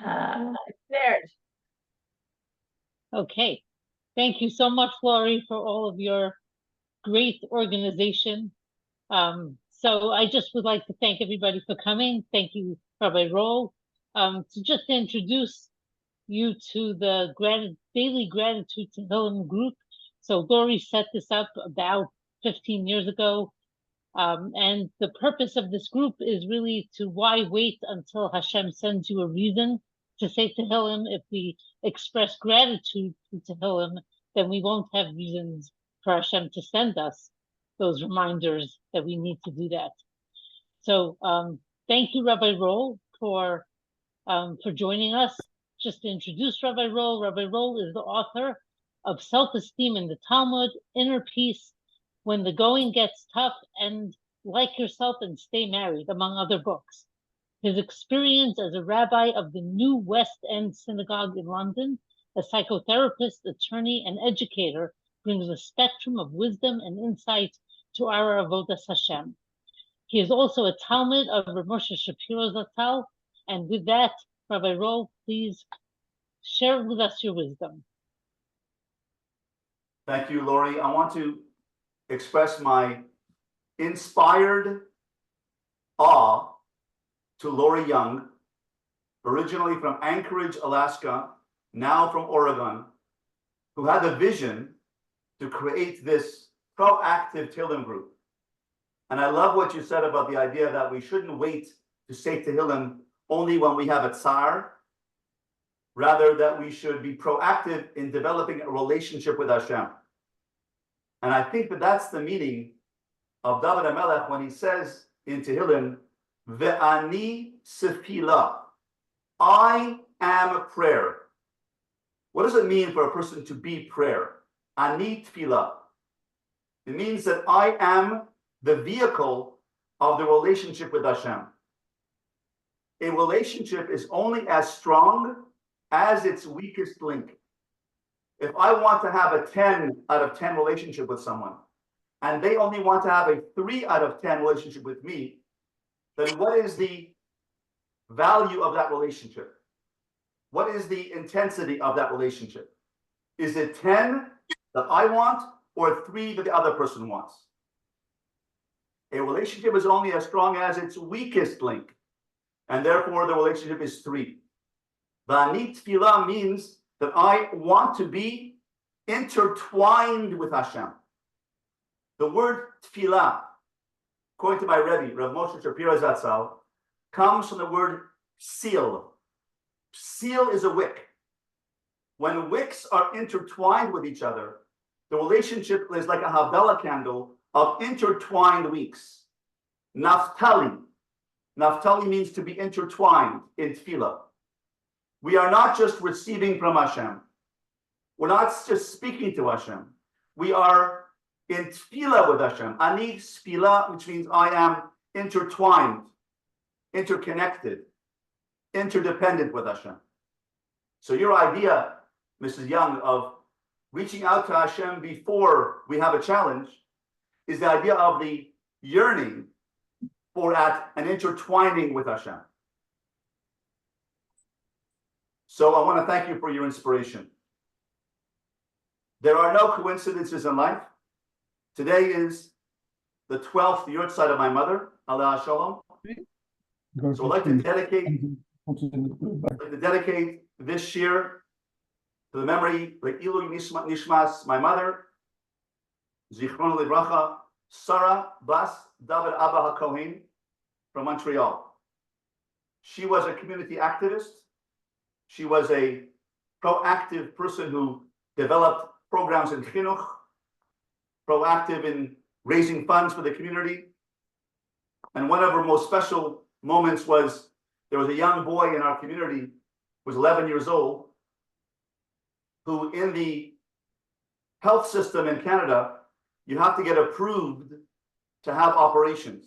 There. Okay. Thank you so much, Laurie, for all of your great organization. So I just would like to thank everybody for coming. Thank you, Rabbi Roll. To just introduce you to the daily gratitude Tehillim group. So Laurie set this up about 15 years ago. And the purpose of this group is really to why wait until Hashem sends you a reason to say Tehillim. If we express gratitude to Tehillim, then we won't have reasons for Hashem to send us those reminders that we need to do that. So thank you, Rabbi Roll, for joining us. Just to introduce Rabbi Roll is the author of Self-Esteem in the Talmud, Inner Peace, When the Going Gets Tough, and Like Yourself and Stay Married, among other books. His experience as a rabbi of the New West End Synagogue in London, a psychotherapist, attorney, and educator, brings a spectrum of wisdom and insight to our Avodas Hashem. He is also a Talmud of Rav Moshe Shapiro Zatzal, and with that, Rabbi Roll, please share with us your wisdom. Thank you, Laurie. I want to express my inspired awe to Laurie Young, originally from Anchorage, Alaska, now from Oregon, who had the vision to create this proactive Tehillim group. And I love what you said about the idea that we shouldn't wait to say Tehillim only when we have a tsar, rather that we should be proactive in developing a relationship with Hashem. And I think that that's the meaning of David HaMelech when he says in Tehillim, Ve'ani sefila, I am a prayer. What does it mean for a person to be prayer? Ani tefillah. It means that I am the vehicle of the relationship with Hashem. A relationship is only as strong as its weakest link. If I want to have a 10 out of 10 relationship with someone, and they only want to have a 3 out of 10 relationship with me, then what is the value of that relationship? What is the intensity of that relationship? Is it 10 that I want or 3 that the other person wants? A relationship is only as strong as its weakest link, and therefore the relationship is 3. V'ani tefillah means that I want to be intertwined with Hashem. The word tefillah, according to my Rabbi, Rav Moshe Shapiro Zatzal, comes from the word seal. Seal is a wick. When wicks are intertwined with each other, the relationship is like a Havdalah candle of intertwined weeks. Naftali. Naftali means to be intertwined in tefillah. We are not just receiving from Hashem. We're not just speaking to Hashem. We are in tefillah with Hashem. Ani tefillah, which means I am intertwined, interconnected, interdependent with Hashem. So your idea, Mrs. Young, of reaching out to Hashem before we have a challenge is the idea of the yearning for an intertwining with Hashem. So I want to thank you for your inspiration. There are no coincidences in life. Today is the 12th yahrzeit of my mother, Alaa Shalom. So I'd like to dedicate this shiur to the memory of Ilu Nishmas, my mother, Zichron Livracha, Sarah Bas David Abba HaKohen from Montreal. She was a community activist. She was a proactive person who developed programs in chinuch, proactive in raising funds for the community. And one of her most special moments was there was a young boy in our community who was 11 years old, who in the health system in Canada, you have to get approved to have operations.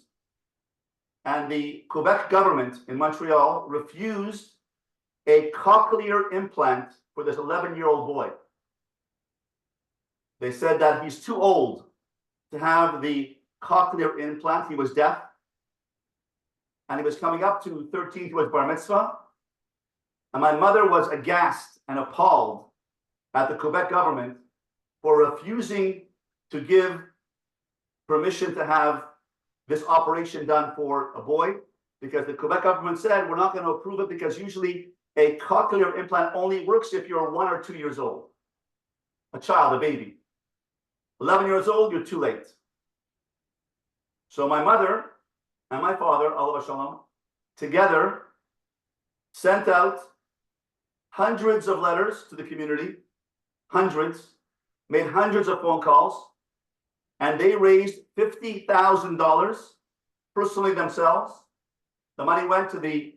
And the Quebec government in Montreal refused a cochlear implant for this 11-year-old boy. They said that he's too old to have the cochlear implant. He was deaf. And he was coming up to 13 to his bar mitzvah. And my mother was aghast and appalled at the Quebec government for refusing to give permission to have this operation done for a boy, because the Quebec government said, we're not going to approve it because usually a cochlear implant only works if you're 1 or 2 years old. A child, a baby. 11 years old, you're too late. So my mother and my father, alav shalom, together sent out hundreds of letters to the community, hundreds, made hundreds of phone calls, and they raised $50,000 personally themselves. The money went to the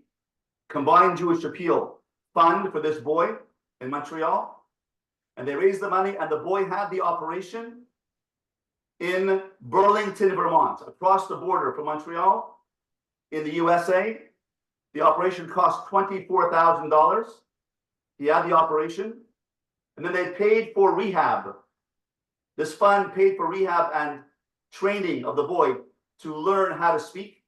Combined Jewish Appeal Fund for this boy in Montreal. And they raised the money, and the boy had the operation in Burlington, Vermont, across the border from Montreal in the USA. The operation cost $24,000. He had the operation. And then they paid for rehab. This fund paid for rehab and training of the boy to learn how to speak.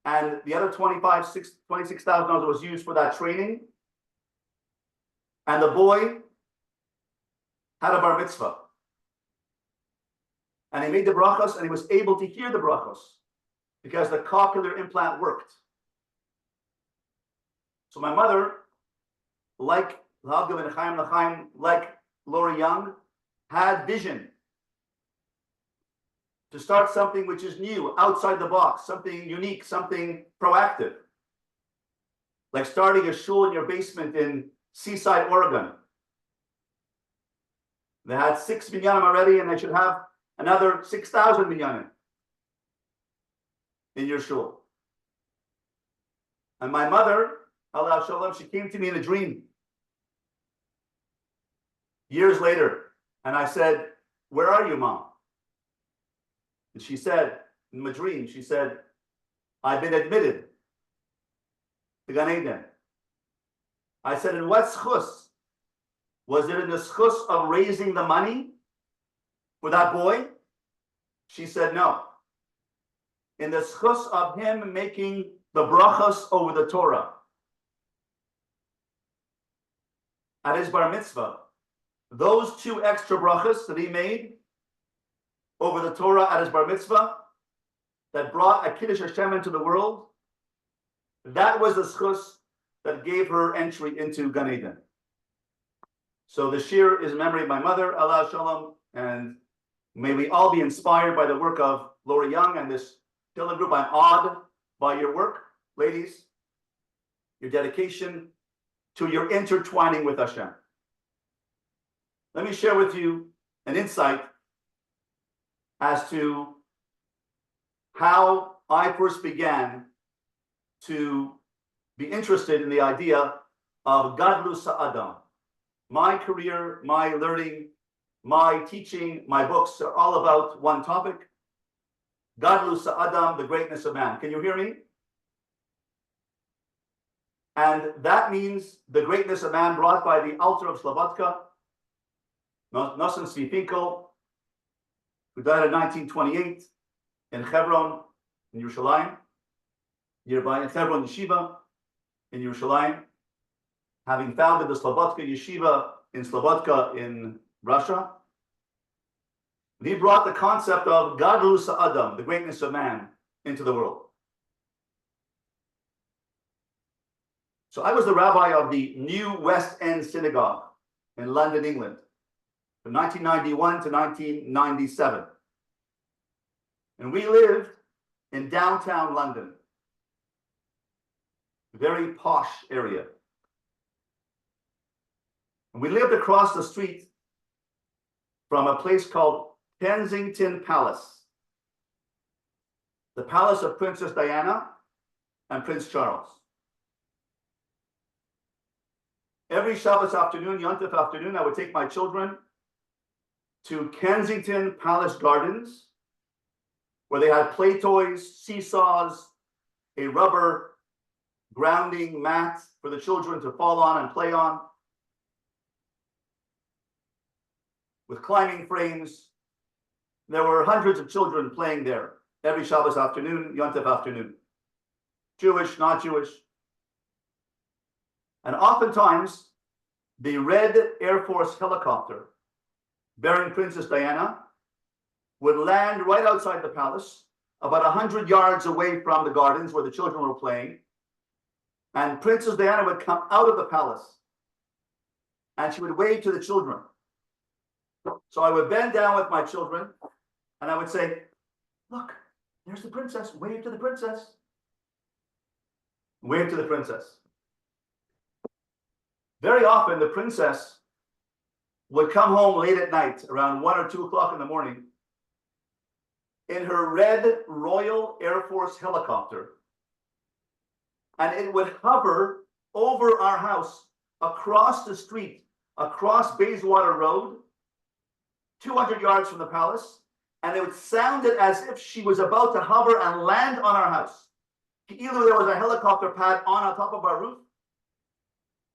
And the other $26,000 was used for that training. And the boy had a bar mitzvah. And he made the brachos, and he was able to hear the brachos because the cochlear implant worked. So my mother, like Lori Young, had vision to start something which is new, outside the box, something unique, something proactive. Like starting a shul in your basement in Seaside, Oregon. They had 6 minyanim already, and they should have another 6,000 minyanim in your shul. And my mother, alav shalom, she came to me in a dream years later, and I said, "Where are you, Mom?" And she said, in my dream, she said, "I've been admitted to Gan Eden." I said, "In what schus? Was it in the schus of raising the money for that boy?" She said, "No. In the schus of him making the brachos over the Torah. At his bar mitzvah, those 2 extra brachos that he made over the Torah at his bar mitzvah, that brought a Kiddush Hashem into the world, that was the schus that gave her entry into Gan Eden." So the shiur is in memory of my mother, alav shalom, and may we all be inspired by the work of Lori Young and this Tehillim group. I'm awed by your work, ladies, your dedication to your intertwining with Hashem. Let me share with you an insight as to how I first began to be interested in the idea of Gadlus Ha'adam. My career, my learning, my teaching, my books are all about one topic: Gadlus Ha'adam, the greatness of man. Can you hear me? And that means the greatness of man brought by the altar of Slobodka, Nosson Tzvi Finkel, who died in 1928 in Hebron, in Yerushalayim, nearby in Hebron Yeshiva, in Yerushalayim, having founded the Slobodka Yeshiva in Slobodka in Russia. And he brought the concept of Gadlus Ha'adam, the greatness of man, into the world. So I was the rabbi of the New West End Synagogue in London, England, from 1991 to 1997. And we lived in downtown London, a very posh area. And we lived across the street from a place called Kensington Palace, the palace of Princess Diana and Prince Charles. Every Shabbos afternoon, Yom Tov afternoon, I would take my children to Kensington Palace Gardens, where they had play toys, seesaws, a rubber grounding mat for the children to fall on and play on, with climbing frames. There were hundreds of children playing there every Shabbos afternoon, Yom Tov afternoon. Jewish, not Jewish. And oftentimes, the red Air Force helicopter bearing Princess Diana would land right outside the palace, about 100 yards away from the gardens where the children were playing. And Princess Diana would come out of the palace and she would wave to the children. So I would bend down with my children and I would say, look, there's the princess, wave to the princess. Wave to the princess. Very often the princess would come home late at night, around 1 or 2 o'clock in the morning, in her red Royal Air Force helicopter. And it would hover over our house, across the street, across Bayswater Road, 200 yards from the palace, and it would sound it as if she was about to hover and land on our house. Either there was a helicopter pad on top of our roof.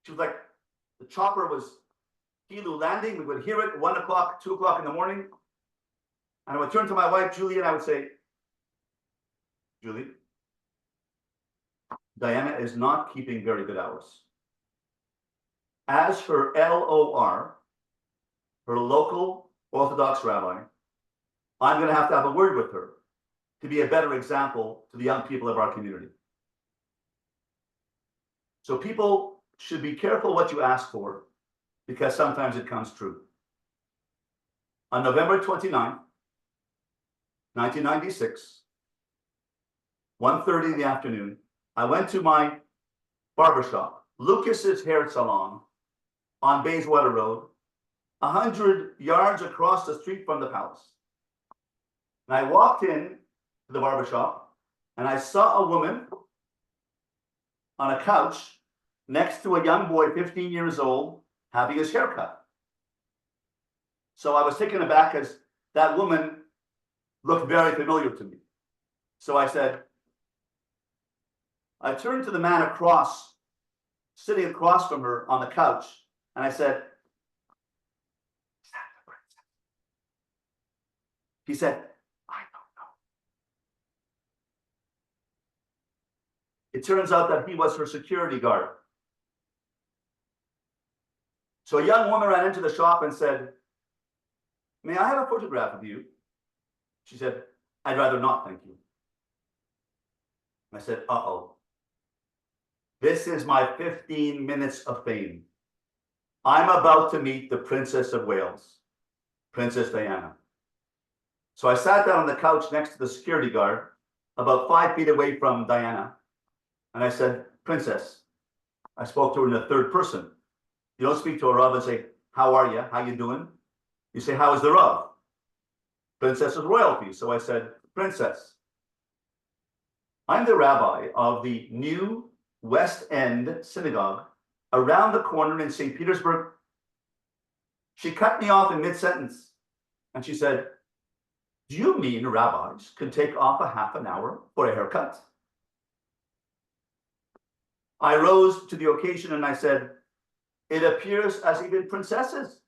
She was like, the chopper was landing. We would hear it 1 o'clock, 2 o'clock in the morning. And I would turn to my wife, Julie, and I would say, Julie, Diana is not keeping very good hours. As her LOR, her local Orthodox rabbi, I'm going to have a word with her to be a better example to the young people of our community. So people should be careful what you ask for, because sometimes it comes true. On November 29th, 1996, 1:30 in the afternoon, I went to my barbershop, Lucas's Hair Salon, on Bayswater Road, 100 yards across the street from the palace. And I walked in to the barbershop and I saw a woman on a couch next to a young boy, 15 years old, having his hair cut. So I was taken aback as that woman looked very familiar to me. So I said, I turned to the man across, sitting across from her on the couch, and I said, is that the princess? He said, I don't know. It turns out that he was her security guard. So a young woman ran into the shop and said, may I have a photograph of you? She said, I'd rather not, thank you. I said, uh-oh. This is my 15 minutes of fame. I'm about to meet the Princess of Wales, Princess Diana. So I sat down on the couch next to the security guard, about 5 feet away from Diana. And I said, Princess. I spoke to her in the third person. You don't speak to a Rav and say, how are you? How you doing? You say, how is the Rav? Princess is royalty. So I said, Princess, I'm the rabbi of the new West End synagogue around the corner in St. Petersburg. She cut me off in mid-sentence and she said, do you mean rabbis can take off a half an hour for a haircut? I rose to the occasion and I said, it appears as even princesses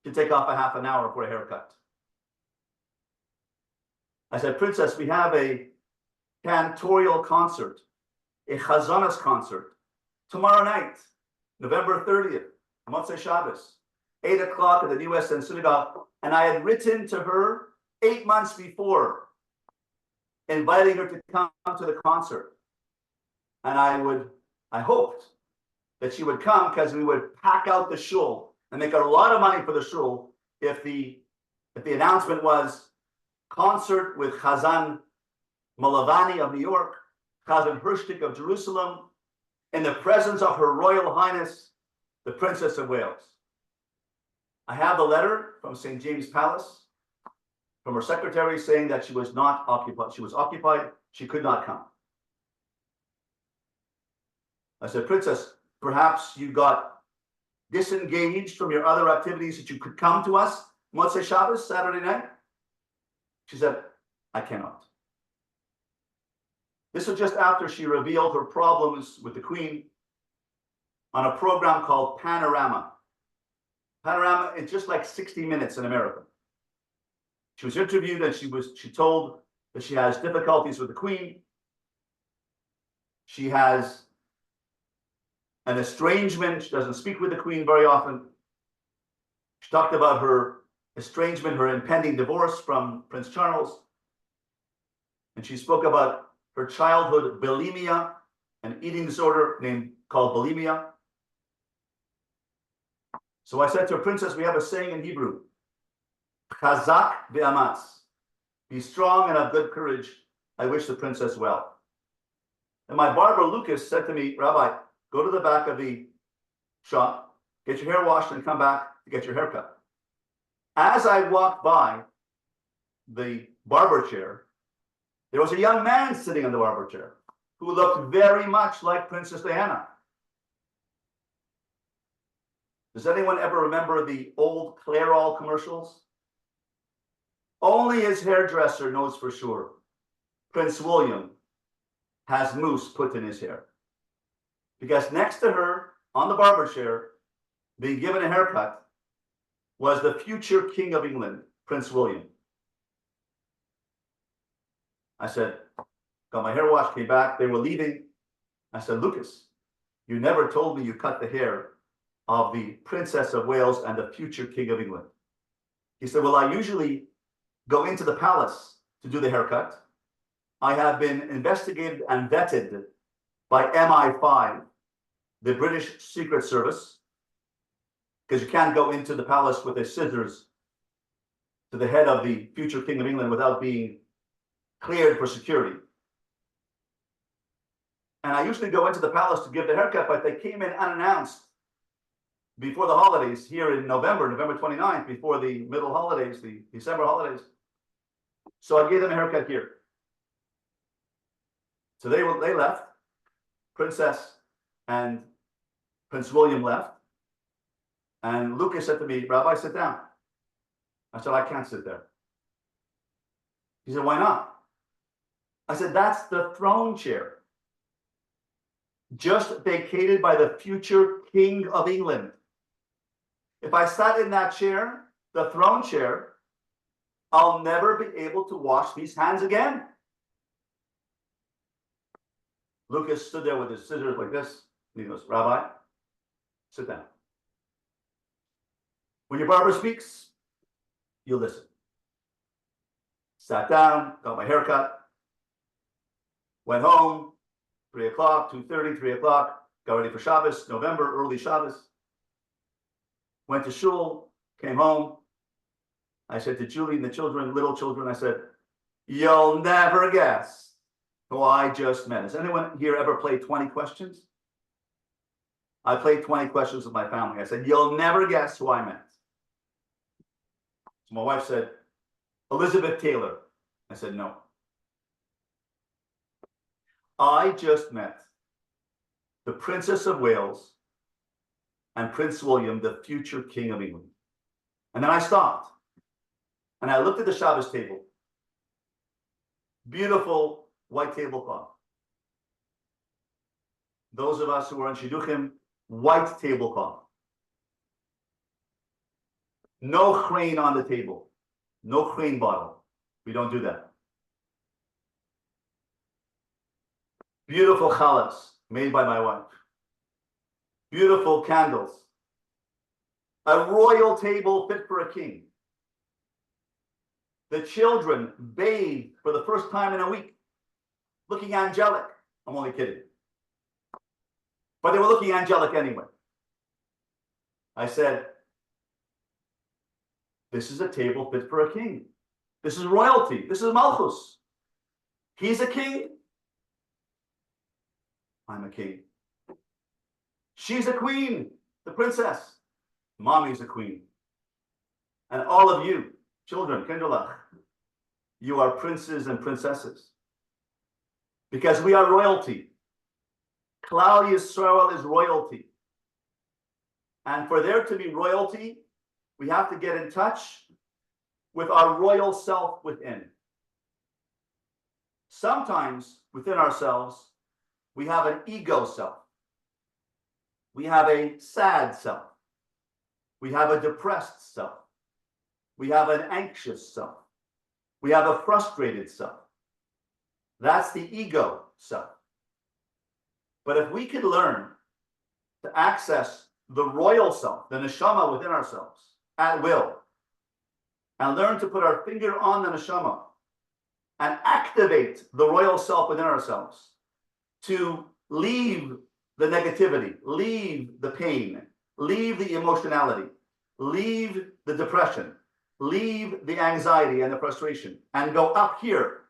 can take off a half an hour for a haircut. I said, Princess, we have a cantorial concert, a chazanas concert, tomorrow night, November 30th, Motzei Shabbos, 8 o'clock at the New West End Synagogue. And I had written to her 8 months before, inviting her to come to the concert. And I hoped that she would come because we would pack out the shul and make a lot of money for the shul if the announcement was concert with Chazan Malavani of New York, Chazan Hirschtik of Jerusalem, in the presence of Her Royal Highness, the Princess of Wales. I have the letter from St. James Palace from her secretary saying that she was not occupied. She was occupied. She could not come. I said, Princess, perhaps you got disengaged from your other activities that you could come to us Motzei Shabbos, Saturday night? She said, I cannot. This was just after she revealed her problems with the Queen on a program called Panorama. Panorama is just like 60 Minutes in America. She was interviewed and she told that she has difficulties with the Queen. She has an estrangement. She doesn't speak with the queen very often. She talked about her estrangement, her impending divorce from Prince Charles. And she spoke about her childhood bulimia, an eating disorder called bulimia. So I said to her, Princess, we have a saying in Hebrew, Chazak ve'amatz, be strong and have good courage. I wish the princess well. And my barber, Lucas, said to me, Rabbi, go to the back of the shop, get your hair washed, and come back to get your hair cut. As I walked by the barber chair, there was a young man sitting on the barber chair who looked very much like Princess Diana. Does anyone ever remember the old Clairol commercials? Only his hairdresser knows for sure. Prince William has mousse put in his hair. Because next to her, on the barber chair, being given a haircut, was the future King of England, Prince William. I said, got my hair washed, came back, they were leaving. I said, Lucas, you never told me you cut the hair of the Princess of Wales and the future King of England. He said, well, I usually go into the palace to do the haircut. I have been investigated and vetted by MI5, the British Secret Service, because you can't go into the palace with a scissors to the head of the future King of England without being cleared for security. And I usually go into the palace to give the haircut, but they came in unannounced before the holidays here in November 29th, before the middle holidays, the December holidays. So I gave them a haircut here. So they left. Princess and Prince William left. And Lucas said to me, Rabbi, sit down. I said, I can't sit there. He said, why not? I said, that's the throne chair, just vacated by the future King of England. If I sat in that chair, the throne chair, I'll never be able to wash these hands again. Lucas stood there with his scissors like this. And he goes, Rabbi, sit down. When your barber speaks, you listen. Sat down, got my hair cut, went home, 3 o'clock, 2:30, 3 o'clock, got ready for Shabbos, November, early Shabbos. Went to shul, came home. I said to Julie and the children, little children, I said, you'll never guess who I just met. Has anyone here ever played 20 questions? I played 20 questions with my family. I said, you'll never guess who I met. So my wife said, Elizabeth Taylor. I said, no. I just met the Princess of Wales and Prince William, the future King of England. And then I stopped and I looked at the Shabbos table. Beautiful white tablecloth. Those of us who are on Shidduchim, white tablecloth. No crane on the table. No crane bottle. We don't do that. Beautiful challahs made by my wife. Beautiful candles. A royal table fit for a king. The children bathed for the first time in a week, looking angelic. I'm only kidding. But they were looking angelic anyway. I said, this is a table fit for a king. This is royalty. This is Malchus. He's a king. I'm a king. She's a queen, the princess. Mommy's a queen. And all of you, children, Kindlech, you are princes and princesses. Because we are royalty. Klal Yisroel is royalty. And for there to be royalty, we have to get in touch with our royal self within. Sometimes within ourselves, we have an ego self. We have a sad self. We have a depressed self. We have an anxious self. We have a frustrated self. That's the ego self. But if we could learn to access the royal self, the neshama within ourselves at will, and learn to put our finger on the neshama and activate the royal self within ourselves to leave the negativity, leave the pain, leave the emotionality, leave the depression, leave the anxiety and the frustration, and go up here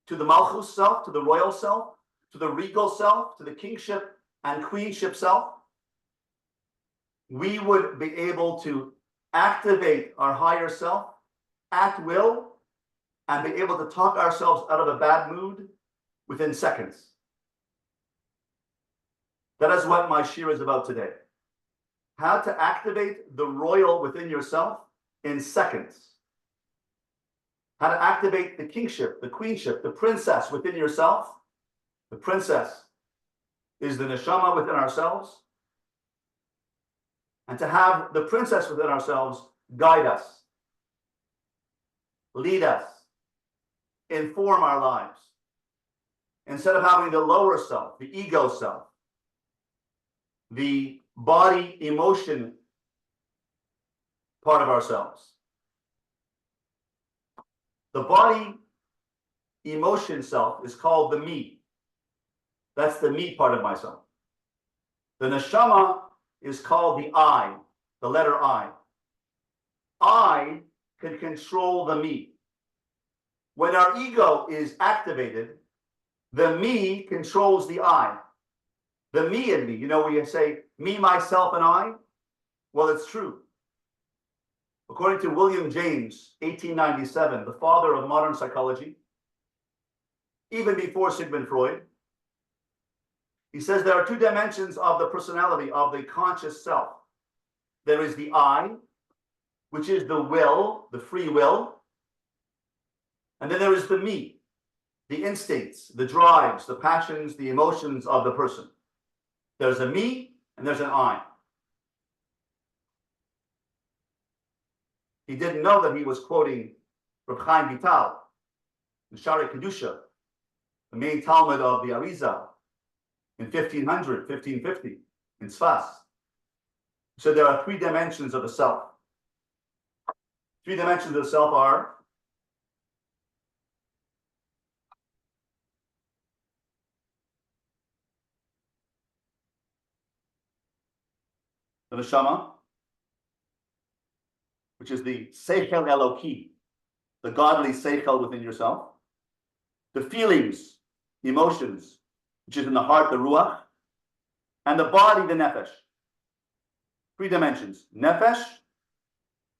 to the malchus self, to the royal self, to the regal self, to the kingship and queenship self, we would be able to activate our higher self at will and be able to talk ourselves out of a bad mood within seconds. That is what my shiur is about today. How to activate the royal within yourself in seconds. How to activate the kingship, the queenship, the princess within yourself. The princess is the neshama within ourselves. And to have the princess within ourselves guide us, lead us, inform our lives. Instead of having the lower self, the ego self, the body emotion part of ourselves. The body emotion self is called the me. That's the me part of myself. The neshama is called the I, the letter I. I can control the me. When our ego is activated, the me controls the I. The me and me, you know, when you say me, myself, and I, well, it's true. According to William James, 1897, the father of modern psychology, even before Sigmund Freud, he says there are two dimensions of the personality of the conscious self. There is the I, which is the will, the free will. And then there is the me, the instincts, the drives, the passions, the emotions of the person. There's a me and there's an I. He didn't know that he was quoting Rabbi Chaim Vital, the Shari Kedusha, the main Talmud of the Arizal, in 1500, 1550, in Sfas. So there are three dimensions of the self. Three dimensions of the self are the neshama, which is the seichel eloki, the godly seichel within yourself. The feelings, the emotions, which is in the heart, the ruach. And the body, the nefesh. Three dimensions: nefesh,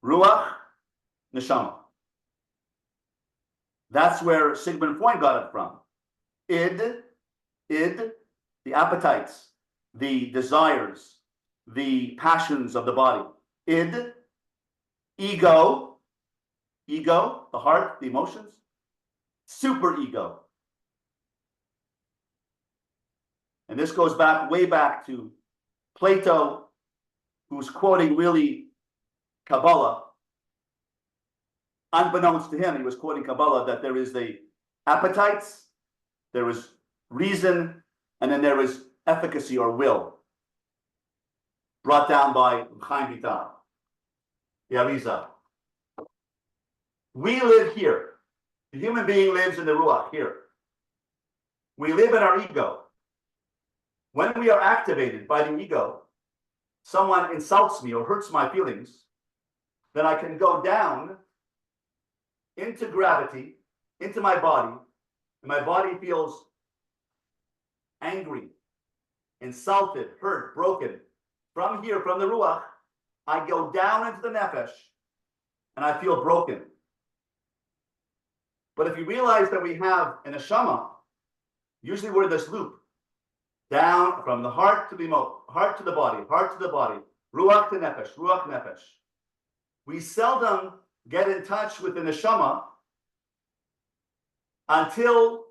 ruach, neshama. That's where Sigmund Freud got it from. Id, the appetites, the desires, the passions of the body. Id, ego, the heart, the emotions. Super ego. And this goes back, way back to Plato, who's quoting really Kabbalah. Unbeknownst to him, he was quoting Kabbalah, that there is the appetites, there is reason, and then there is efficacy or will, brought down by Chaim Vital, the Arizal. We live here. The human being lives in the Ruach here. We live in our ego. When we are activated by the ego, someone insults me or hurts my feelings, then I can go down into gravity, into my body, and my body feels angry, insulted, hurt, broken. From here, from the Ruach, I go down into the Nefesh, and I feel broken. But if you realize that we have an neshama, usually we're in this loop, down from the heart to the heart to the body, ruach to nefesh, ruach nefesh. We seldom get in touch with the neshama until,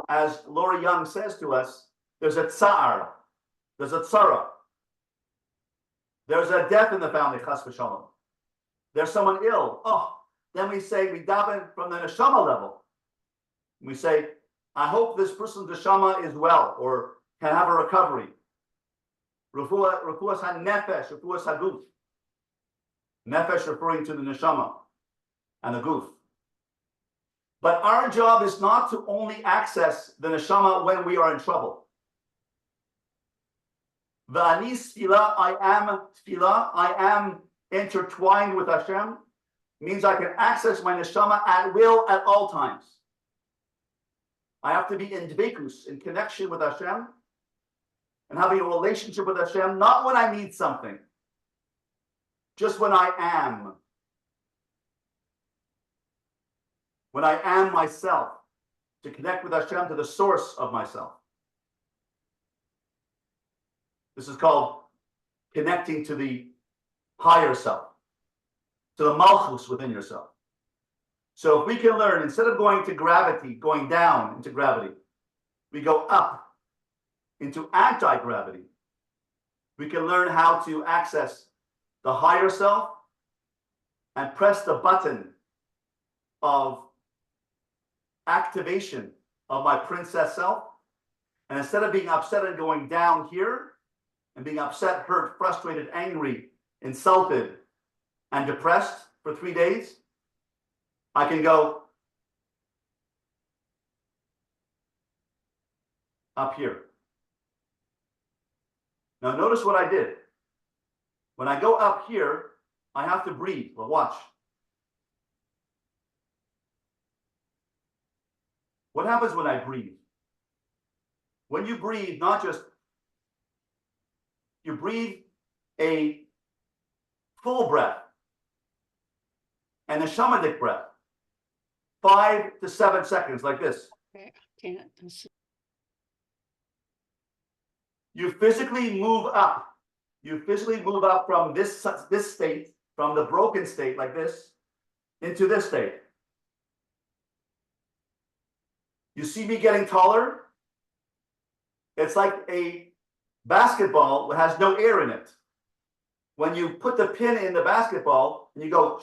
as Laura Young says to us, there's a tsar, there's a tzara, there's a death in the family, chas v'shalom. There's someone ill. Oh, then we say, we daven from the neshama level. We say, I hope this person's neshama is well or can have a recovery. Refuas ha-nefesh, refuas ha-guf. Nefesh referring to the neshama and the guf. But our job is not to only access the neshama when we are in trouble. V'ani tefillah, I am intertwined with Hashem, means I can access my neshama at will at all times. I have to be in dvekus, in connection with Hashem, and having a relationship with Hashem, not when I need something, just when I am. When I am myself, to connect with Hashem, to the source of myself. This is called connecting to the higher self, to the malchus within yourself. So if we can learn, instead of going to gravity, going down into gravity, we go up into anti-gravity. We can learn how to access the higher self and press the button of activation of my princess self. And instead of being upset and going down here and being upset, hurt, frustrated, angry, insulted, and depressed for 3 days, I can go up here. Now notice what I did. When I go up here, I have to breathe. Well, watch. What happens when I breathe? When you breathe, not just, you breathe a full breath and a shamanic breath, 5 to 7 seconds, like this. Okay, I can't. You physically move up. You physically move up from this state, from the broken state like this, into this state. You see me getting taller? It's like a basketball that has no air in it. When you put the pin in the basketball and you go,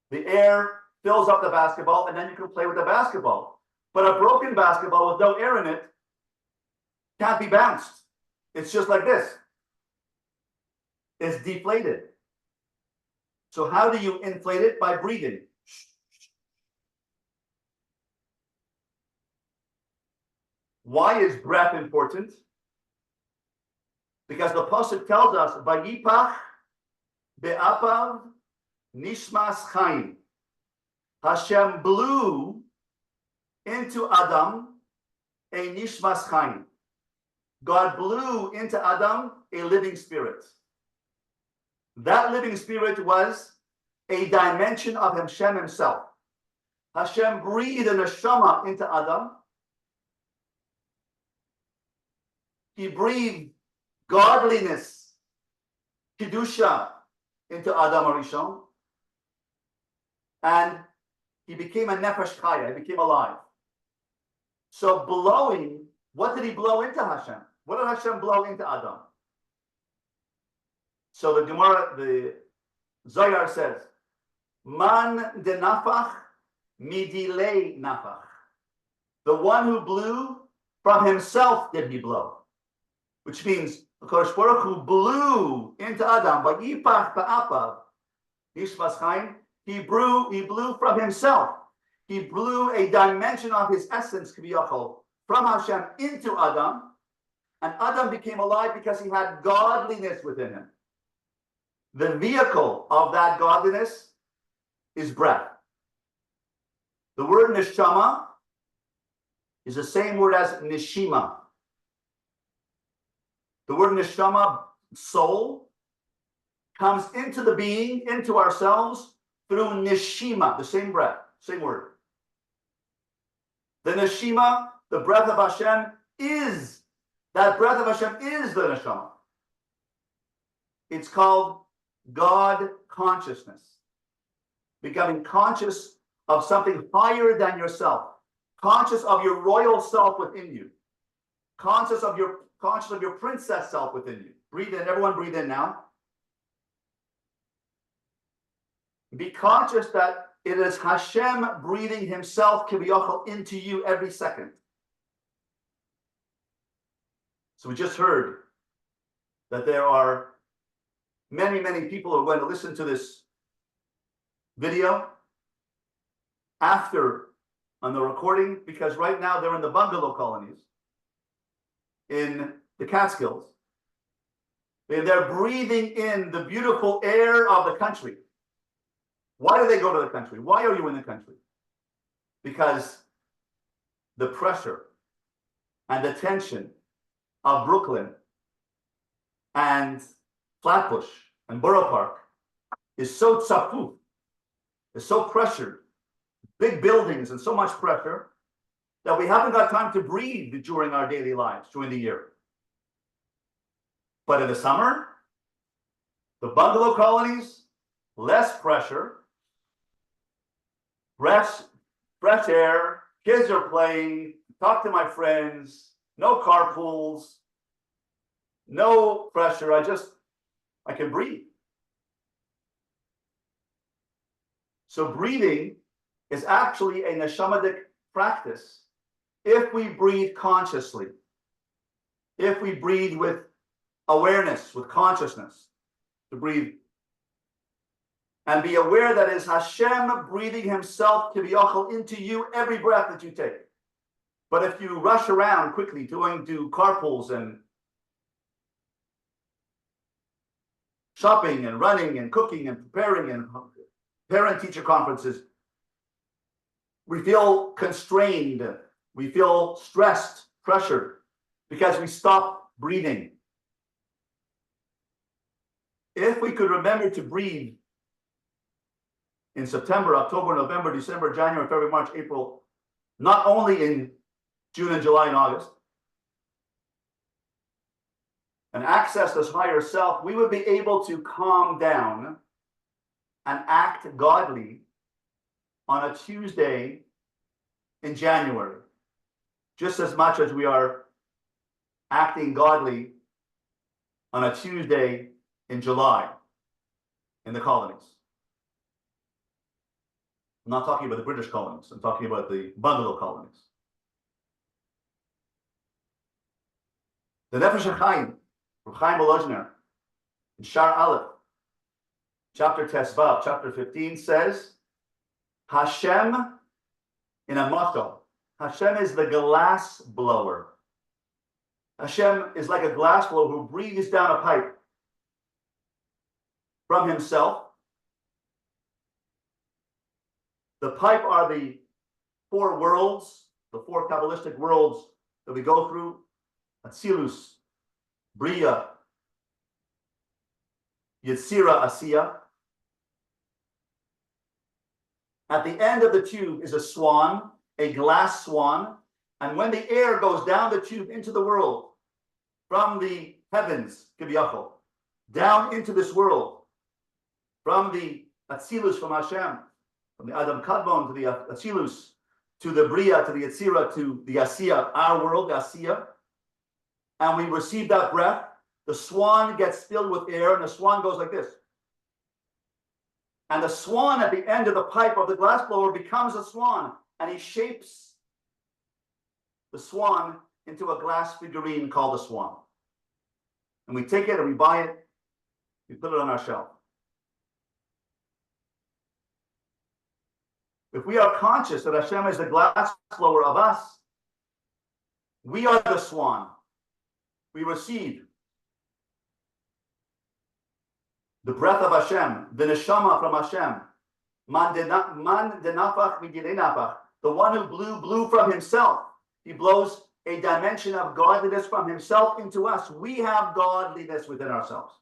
the air fills up the basketball and then you can play with the basketball. But a broken basketball with no air in it can't be bounced. It's just like this. It's deflated. So how do you inflate it? By breathing. Why is breath important? Because the pasuk tells us, "Vayipach be'apav nishmas chaim." Hashem blew into Adam a nishmas chaim. God blew into Adam a living spirit. That living spirit was a dimension of Hashem himself. Hashem breathed a neshama into Adam. He breathed godliness, kedusha, into Adam Arishon, and he became a nefesh chaya. He became alive. So blowing, what did he blow into Hashem? What did Hashem blow into Adam? So the Gemara, the Zohar says, "Man de nafach midilei nafach." The one who blew, from himself did he blow. Which means the Kodesh Baruch Hu blew into Adam, vayipach ba'apav nishmas chaim. He blew from himself. He blew a dimension of his essence, k'viyachol, from Hashem into Adam, and Adam became alive because he had godliness within him. The vehicle of that godliness is breath. The word neshama is the same word as neshima. The word neshama, soul, comes into the being, into ourselves, through neshima, the same breath, same word. The neshima, the breath of Hashem, is, that breath of Hashem is the neshama. It's called God consciousness. Becoming conscious of something higher than yourself. Conscious of your royal self within you. Conscious of your princess self within you. Breathe in, everyone breathe in now. Be conscious that it is Hashem breathing himself kiviyachol into you every second. So we just heard that there are many, many people who are going to listen to this video after on the recording, because right now they're in the bungalow colonies in the Catskills. They're breathing in the beautiful air of the country. Why do they go to the country? Why are you in the country? Because the pressure and the tension of Brooklyn and Flatbush and Borough Park is so tzafuf, is so pressured, big buildings and so much pressure that we haven't got time to breathe during our daily lives during the year. But in the summer, the bungalow colonies, less pressure, fresh air, kids are playing, talk to my friends, no carpools, no pressure. I can breathe. So breathing is actually a neshamatic practice if we breathe consciously, if we breathe with awareness, with consciousness, to breathe and be aware that is Hashem breathing himself kiviyachol into you every breath that you take. But if you rush around quickly going to carpools and shopping and running and cooking and preparing and parent-teacher conferences, we feel constrained, we feel stressed, pressured, because we stop breathing. If we could remember to breathe in September, October, November, December, January, February, March, April, not only in June and July and August, and access this higher self, we would be able to calm down and act godly on a Tuesday in January, just as much as we are acting godly on a Tuesday in July in the colonies. I'm not talking about the British colonies, I'm talking about the bungalow colonies. The Nefesh HaChaim, Reb Chaim Volozhiner, in Shar Aleph, chapter Tesvav, chapter 15, says, Hashem, in a motto, Hashem is the glass blower. Hashem is like a glass blower who breathes down a pipe from himself. The pipe are the four worlds, the four Kabbalistic worlds that we go through: Atzilus, Bria, Yetzira, Asiya. At the end of the tube is a swan, a glass swan, and when the air goes down the tube into the world, from the heavens, Kiviyachol, down into this world, from the Atzilus, from Hashem, from the Adam Kadmon to the Atzilus, to the Bria, to the Yetzira, to the Asiya, our world, the Asiya, and we receive that breath, the swan gets filled with air, and the swan goes like this. And the swan at the end of the pipe of the glass blower becomes a swan, and he shapes the swan into a glass figurine called a swan. And we take it and we buy it, we put it on our shelf. If we are conscious that Hashem is the glass blower of us, we are the swan. We receive the breath of Hashem, the neshama from Hashem. Man denafach midinei nafach. The one who blew from himself. He blows a dimension of godliness from himself into us. We have godliness within ourselves.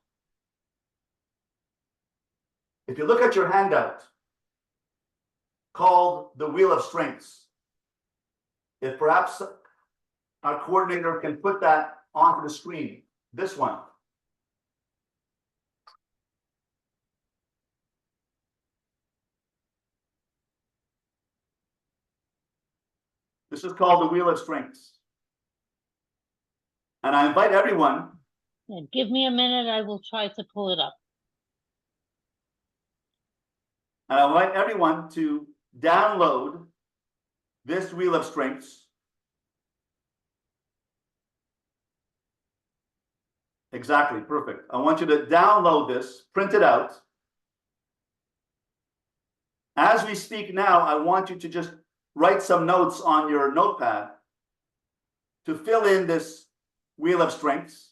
If you look at your handout called the Wheel of Strengths, if perhaps our coordinator can put that onto the screen, this one. This is called the Wheel of Strengths. And I invite everyone. Yeah, give me a minute, I will try to pull it up. And I invite everyone to download this Wheel of Strengths Exactly, perfect. I want you to download this, print it out. As we speak now, I want you to just write some notes on your notepad to fill in this wheel of strengths.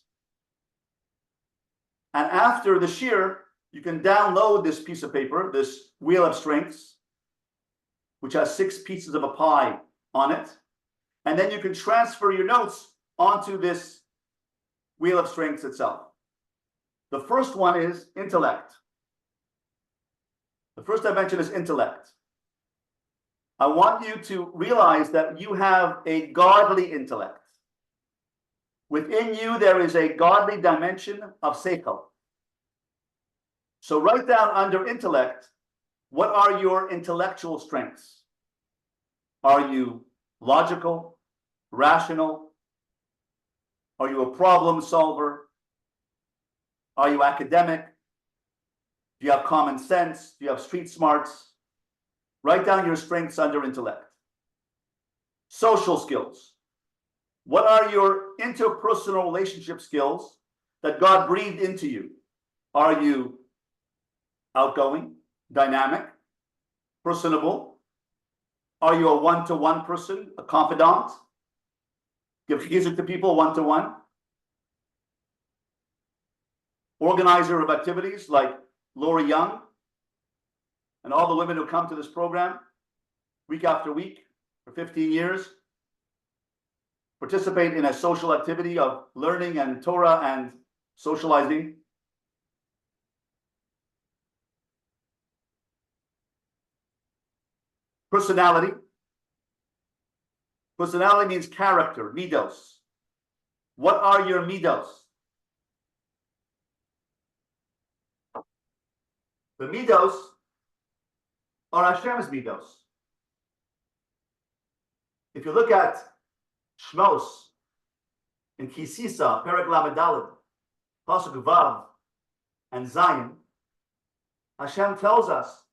And after the shiur, you can download this piece of paper, this wheel of strengths, which has 6 pieces of a pie on it. And then you can transfer your notes onto this wheel of strengths itself. The first one is intellect. The first dimension is intellect. I want you to realize that you have a godly intellect. Within you, there is a godly dimension of seichel. So write down under intellect, what are your intellectual strengths? Are you logical, rational? Are you a problem solver? Are you academic? Do you have common sense? Do you have street smarts? Write down your strengths under intellect. Social skills. What are your interpersonal relationship skills that God breathed into you? Are you outgoing, dynamic, personable? Are you a one-to-one person, a confidant? Give chizuk to people one-to-one? Organizer of activities like Lori Young and all the women who come to this program week after week for 15 years. Participate in a social activity of learning and Torah and socializing. Personality. Personality means character, midos. What are your midos? The midos are Hashem's midos. If you look at Shmos in Kisisa, Perek Lamed Daled, Pasuk Vav, and Zion, Hashem tells us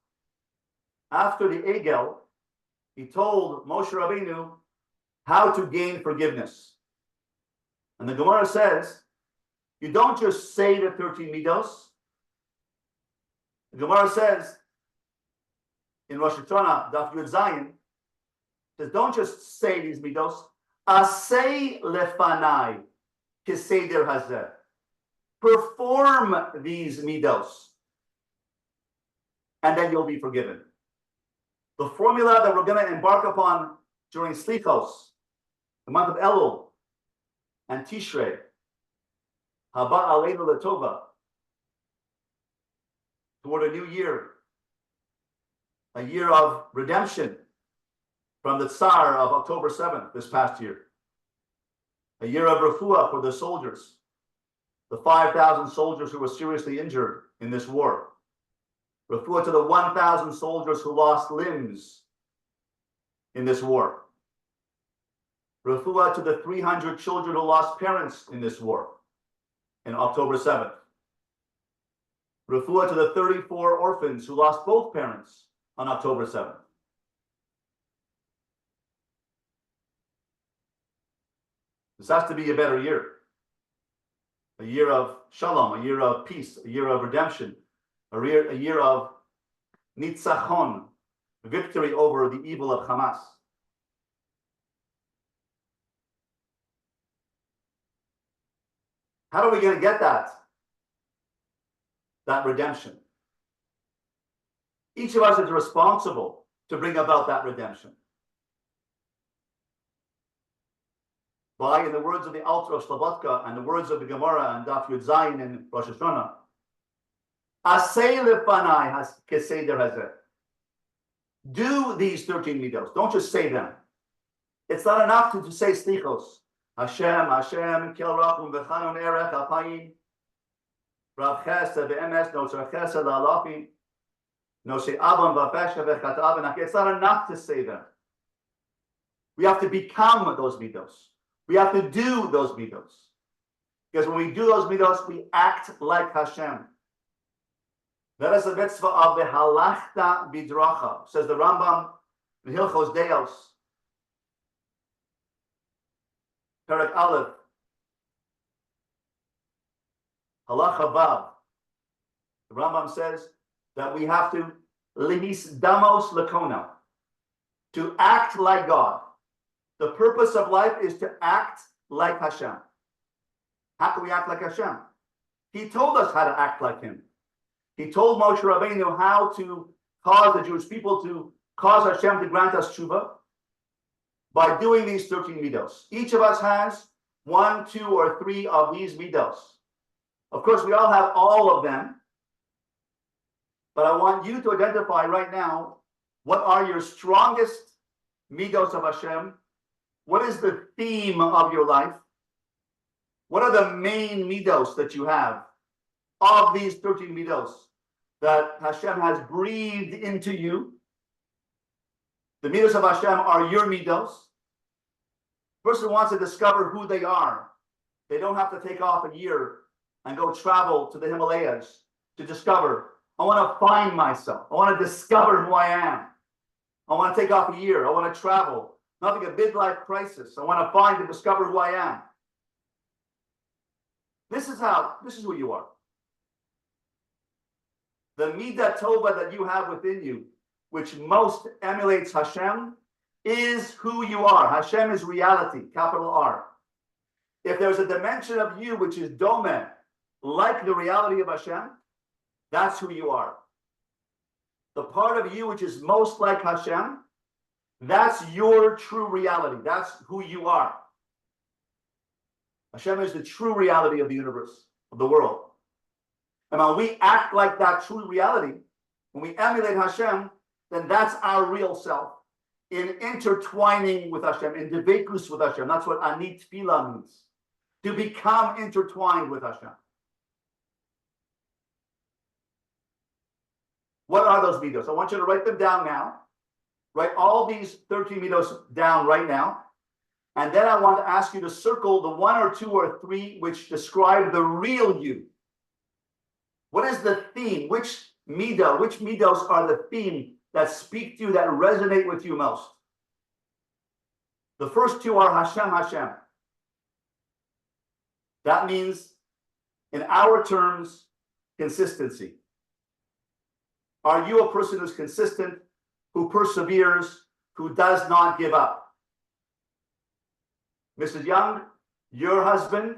after the Egel, he told Moshe Rabbeinu how to gain forgiveness. And the Gemara says, you don't just say the 13 midos. The Gemara says in Rosh Hashanah, Daf Yud Zion, says, don't just say these midos. Asay lefanai kiseder hazeh. Perform these midos, and then you'll be forgiven. The formula that we're going to embark upon during Slichos, the month of Elul and Tishrei, Haba Aleinu Latova, toward a new year, a year of redemption from the Tsar of October 7th this past year, a year of refuah for the soldiers, the 5,000 soldiers who were seriously injured in this war, refuah to the 1,000 soldiers who lost limbs in this war, refuah to the 300 children who lost parents in this war in October 7th, refuah to the 34 orphans who lost both parents on October 7th. This has to be a better year. A year of shalom, a year of peace, a year of redemption, a year of nitzachon, victory over the evil of Hamas. How are we going to get that redemption? Each of us is responsible to bring about that redemption. By, in the words of the Alter of Slobodka and the words of the Gemara and Daf Yud Zayin and Rosh Hashanah, Asay lefanai keseder hazeh. Do these 13 midos. Don't just say them. It's not enough to say slichos. Hashem, Hashem, kel rachum v'chanun erech apayim, rav chesed v'emes notzar chesed la'alafim, nosei abam v'fesha v'chatav v'nach. It's not enough to say them. We have to become those midos. We have to do those midos. Because when we do those midos, we act like Hashem. That is a mitzvah of the halachta bidracha, says the Rambam in Hilchos Deos, Perek Aleph, Halacha Vav. The Rambam says that we have to lihis damos lakono, to act like God. The purpose of life is to act like Hashem. How can we act like Hashem? He told us how to act like Him. He told Moshe Rabbeinu how to cause the Jewish people to cause Hashem to grant us tshuva by doing these 13 midos. Each of us has 1, 2, or 3 of these midos. Of course, we all have all of them, but I want you to identify right now what are your strongest midos of Hashem. What is the theme of your life? What are the main midos that you have of these 13 midos that Hashem has breathed into you? The midos of Hashem are your midos. Person wants to discover who they are. They don't have to take off a year and go travel to the Himalayas to discover. I want to find myself. I want to discover who I am. I want to take off a year. I want to travel. Nothing a midlife crisis. I want to find and discover who I am. This is who you are. The midah tova that you have within you, which most emulates Hashem, is who you are. Hashem is reality, capital R. If there's a dimension of you which is dome, like the reality of Hashem, that's who you are. The part of you which is most like Hashem, that's your true reality. That's who you are. Hashem is the true reality of the universe, of the world. And when we act like that true reality, when we emulate Hashem, then that's our real self. In intertwining with Hashem, in devekus with Hashem. That's what ani tefillah means. To become intertwined with Hashem. What are those midos? I want you to write them down now. Write all these 13 midos down right now. And then I want to ask you to circle the 1 or 2 or 3 which describe the real you. What is the theme? Which midos are the theme that speak to you, that resonate with you most? The first 2 are Hashem, Hashem. That means, in our terms, consistency. Are you a person who's consistent, who perseveres, who does not give up? Mrs. Young, your husband,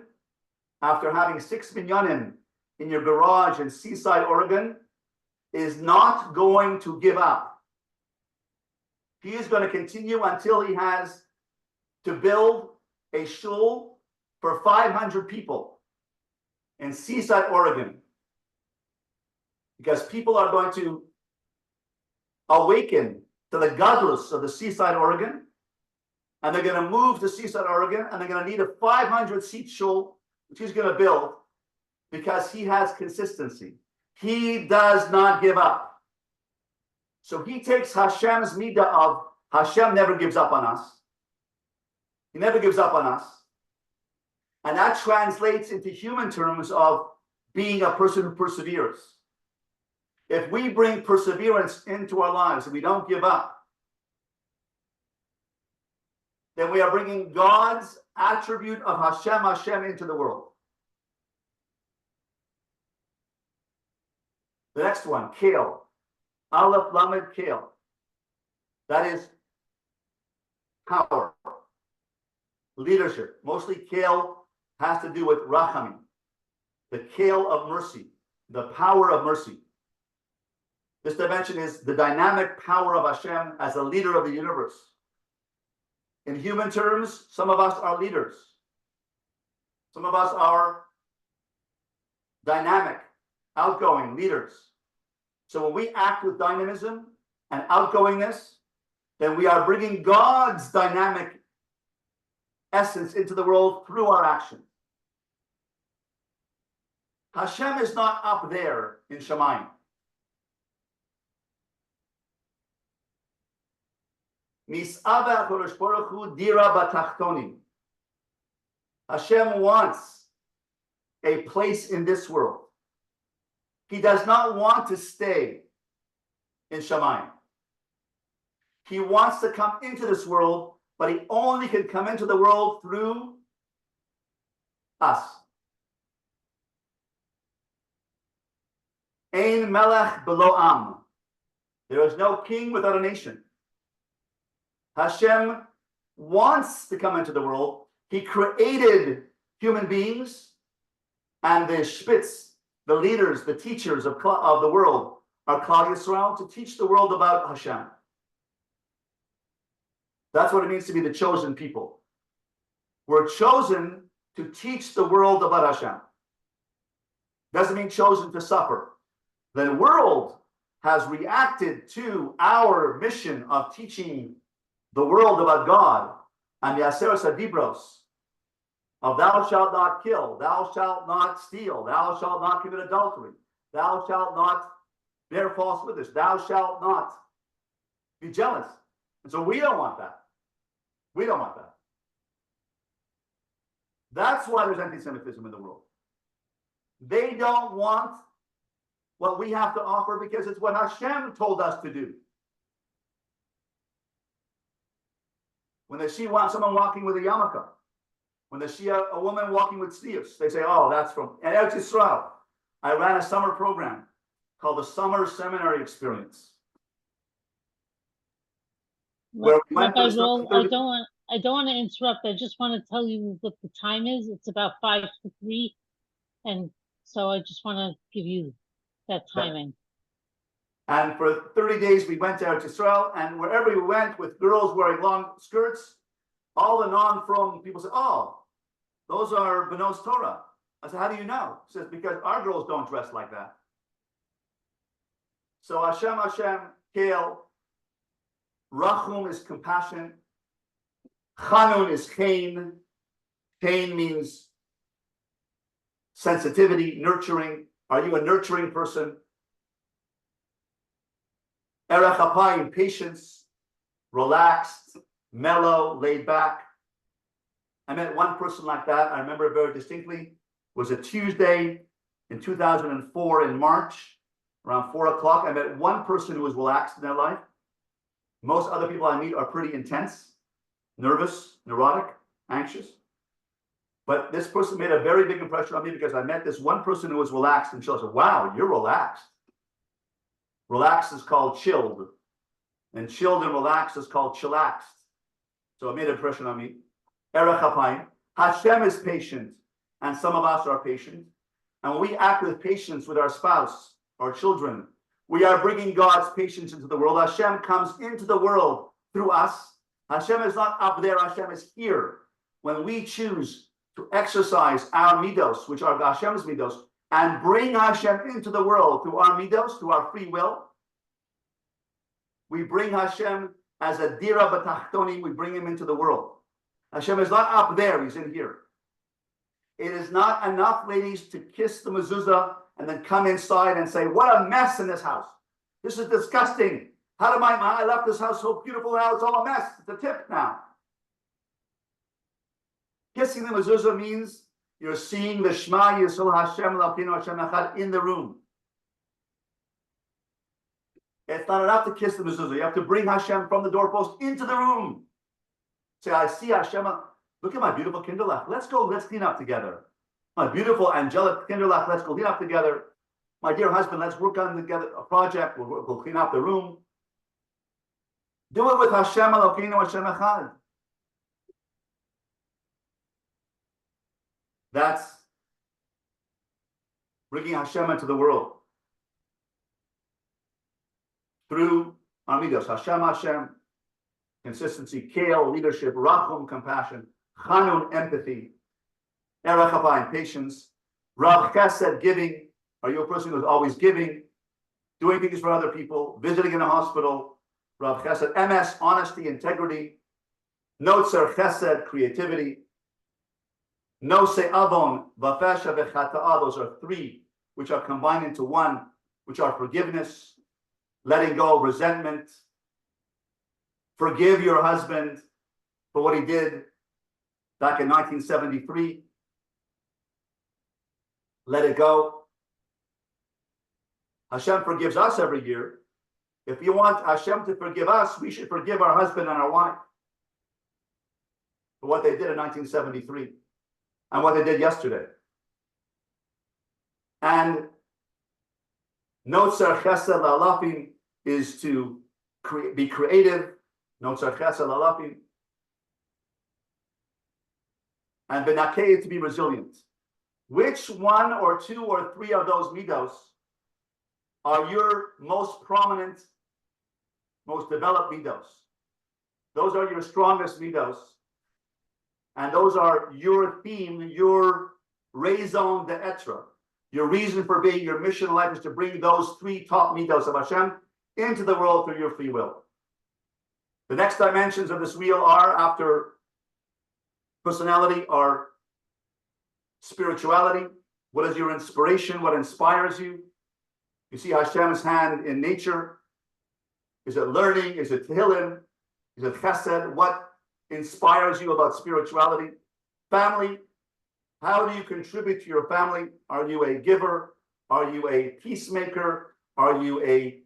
after having 6 minyanim in your garage in Seaside, Oregon, is not going to give up. He is going to continue until he has to build a shul for 500 people in Seaside, Oregon. Because people are going to awaken to the godless of the Seaside, Oregon, and they're going to move to Seaside, Oregon, and they're going to need a 500-seat shul, which he's going to build, because he has consistency. He does not give up. So he takes Hashem's midah of Hashem never gives up on us. He never gives up on us. And that translates into human terms of being a person who perseveres. If we bring perseverance into our lives and we don't give up, then we are bringing God's attribute of Hashem, Hashem into the world. The next one, Kale. Aleph Lamed Kale. That is power, leadership. Mostly Kale has to do with Rachamim, the Kale of mercy, the power of mercy. This dimension is the dynamic power of Hashem as a leader of the universe. In human terms, some of us are leaders. Some of us are dynamic, outgoing leaders. So when we act with dynamism and outgoingness, then we are bringing God's dynamic essence into the world through our actions. Hashem is not up there in Shamayim. Mis'ava HaKadosh Baruch Hu dira batachtonim. Hashem wants a place in this world. He does not want to stay in Shamayim. He wants to come into this world, but he only can come into the world through us. Ein melech below am. There is no king without a nation. Hashem wants to come into the world. He created human beings, and the spitz, the leaders, the teachers of the world are Klal Yisroel, to teach the world about Hashem. That's what it means to be the chosen people. We're chosen to teach the world about Hashem. Doesn't mean chosen to suffer. The world has reacted to our mission of teaching the world about God and the Aseres HaDibros of thou shalt not kill, thou shalt not steal, thou shalt not commit adultery, thou shalt not bear false witness, thou shalt not be jealous. And so we don't want that. We don't want that. That's why there's anti-Semitism in the world. They don't want what we have to offer because it's what Hashem told us to do. When they see someone walking with a yarmulke, when they see a woman walking with tznius, they say, oh, that's from Eretz Yisrael. I ran a summer program called the Summer Seminary Experience. Rabbi Roll, I don't want to interrupt. I just want to tell you what the time is. It's about 5 to 3. And so I just want to give you that timing. And for 30 days, we went out to Yisroel, and wherever we went with girls wearing long skirts, all the non-frum people said, oh, those are Benos Torah. I said, how do you know? He says, because our girls don't dress like that. So Hashem, Kel, Rachum is compassion. Chanun is Chain. Chain means sensitivity, nurturing. Are you a nurturing person? Erech Apayim, patience, relaxed, mellow, laid back. I met one person like that. I remember it very distinctly. It was a Tuesday in 2004 in March, around 4 o'clock. I met one person who was relaxed in their life. Most other people I meet are pretty intense, nervous, neurotic, anxious. But this person made a very big impression on me because I met this one person who was relaxed, and she said, wow, you're relaxed. Relaxed is called chilled, and chilled and relaxed is called chillaxed. So it made an impression on me. Erech Apayim. Hashem is patient, and some of us are patient. And when we act with patience with our spouse, our children, we are bringing God's patience into the world. Hashem comes into the world through us. Hashem is not up there, Hashem is here. When we choose to exercise our midos, which are Hashem's midos, and bring Hashem into the world through our midos, through our free will, we bring Hashem as a dira b'tachtonim, we bring him into the world. Hashem is not up there, he's in here. It is not enough, ladies, to kiss the mezuzah and then come inside and say, what a mess in this house. This is disgusting. How did I left this house so beautiful, now it's all a mess. It's a tip now. Kissing the mezuzah means you're seeing the Shema Yisrael Hashem Elokeinu Hashem Echad in the room. It's not enough to kiss the mezuzah. You have to bring Hashem from the doorpost into the room. Say, I see Hashem. Look at my beautiful kinderlach. Let's clean up together. My beautiful angelic kinderlach, let's go clean up together. My dear husband, let's work on together a project. We'll clean up the room. Do it with Hashem Elokeinu Hashem Echad. That's bringing Hashem into the world through Amidos. Hashem, consistency, Kale, leadership, Rachum, compassion, Chanun, empathy, Erech Apayim, patience, Rav Chesed, giving. Are you a person who's always giving, doing things for other people, visiting in a hospital? Rav Chesed, MS, honesty, integrity, Notzer Chesed, creativity. No se avon, vafesha v'chata'a, those are 3 which are combined into one, which are forgiveness, letting go of resentment. Forgive your husband for what he did back in 1973. Let it go. Hashem forgives us every year. If you want Hashem to forgive us, we should forgive our husband and our wife for what they did in 1973. And what they did yesterday. And Notzer chesed la'alafim is to be creative. Notzer chesed la'alafim. And benakeh to be resilient. Which one or two or three of those midos are your most prominent, most developed midos? Those are your strongest midos. And those are your theme, your raison d'etre. Your reason for being, your mission in life is to bring those three top midos of Hashem into the world through your free will. The next dimensions of this wheel are, after personality, are spirituality. What is your inspiration? What inspires you? You see Hashem's hand in nature. Is it learning? Is it Tehillim? Is it chesed? What inspires you about spirituality? Family. How do you contribute to your family? Are you a giver? Are you a peacemaker? Are you a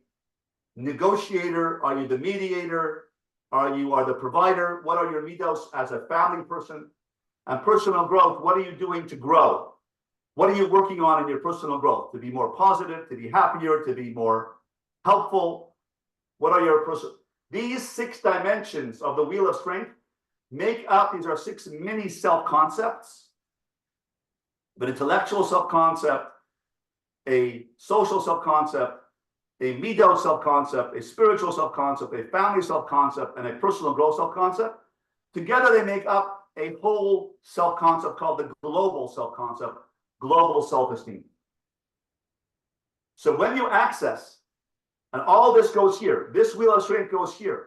negotiator? Are you the mediator? Are you the provider? What are your midos as a family person? And personal growth, what are you doing to grow? What are you working on in your personal growth? To be more positive, to be happier, to be more helpful? What are your personal... These 6 dimensions of the Wheel of Strength make up, these are 6 mini self-concepts. An intellectual self-concept, a social self-concept, a mido self-concept, a spiritual self-concept, a family self-concept, and a personal growth self-concept. Together they make up a whole self-concept called the global self-concept, global self-esteem. So when you access, and all this goes here, this Wheel of Strength goes here.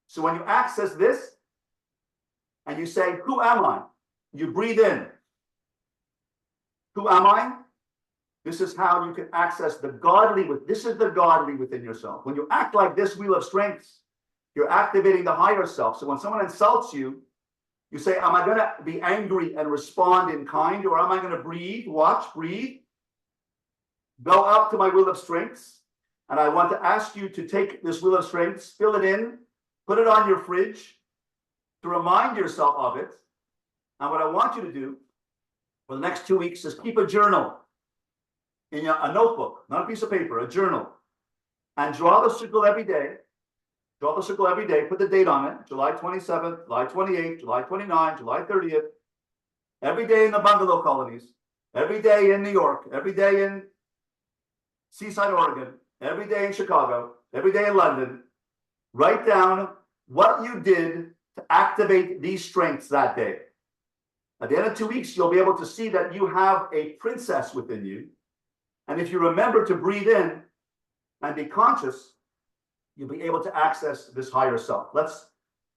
So when you access this, and you say, who am I? You breathe in. Who am I? This is how you can access the godly. This is the godly within yourself. When you act like this Wheel of Strengths, you're activating the higher self. So when someone insults you, you say, am I going to be angry and respond in kind? Or am I going to breathe, watch, breathe, go up to my Wheel of Strengths? And I want to ask you to take this Wheel of Strengths, fill it in, put it on your fridge to remind yourself of it. And what I want you to do for the next 2 weeks is keep a journal in a notebook, not a piece of paper, a journal, and draw the circle every day. Draw the circle every day, put the date on it, July 27th, July 28th, July 29th, July 30th, every day in the bungalow colonies, every day in New York, every day in Seaside, Oregon, every day in Chicago, every day in London. Write down what you did to activate these strengths that day. At the end of 2 weeks, you'll be able to see that you have a princess within you. And if you remember to breathe in and be conscious, you'll be able to access this higher self. Let's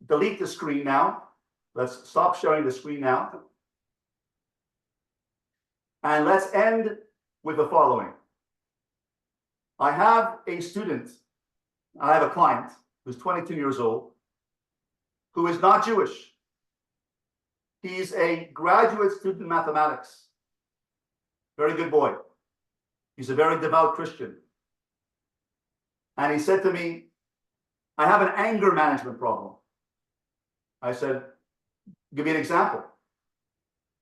delete the screen now. Let's stop sharing the screen now. And let's end with the following. I have a student, I have a client who's 22 years old, who is not Jewish. He's a graduate student in mathematics. Very good boy. He's a very devout Christian. And he said to me, I have an anger management problem. I said, give me an example.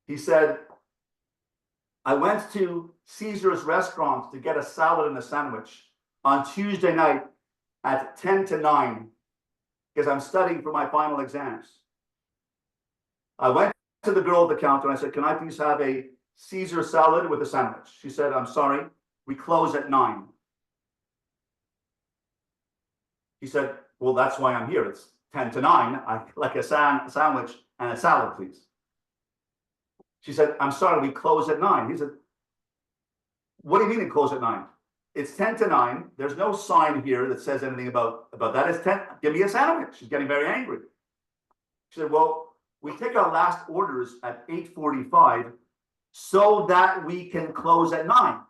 He said, I went to Caesar's restaurant to get a salad and a sandwich on Tuesday night at 10 to 9 because I'm studying for my final exams. I went to the girl at the counter and I said, can I please have a Caesar salad with a sandwich? She said, I'm sorry, we close at 9. He said, well, that's why I'm here. It's 10 to 9. I'd like a sandwich and a salad, please. She said, I'm sorry, we close at 9. He said, what do you mean it close at 9? It's 10 to 9. There's no sign here that says anything about that. It's 10. Give me a sandwich. She's getting very angry. She said, well, we take our last orders at 8:45 so that we can close at 9.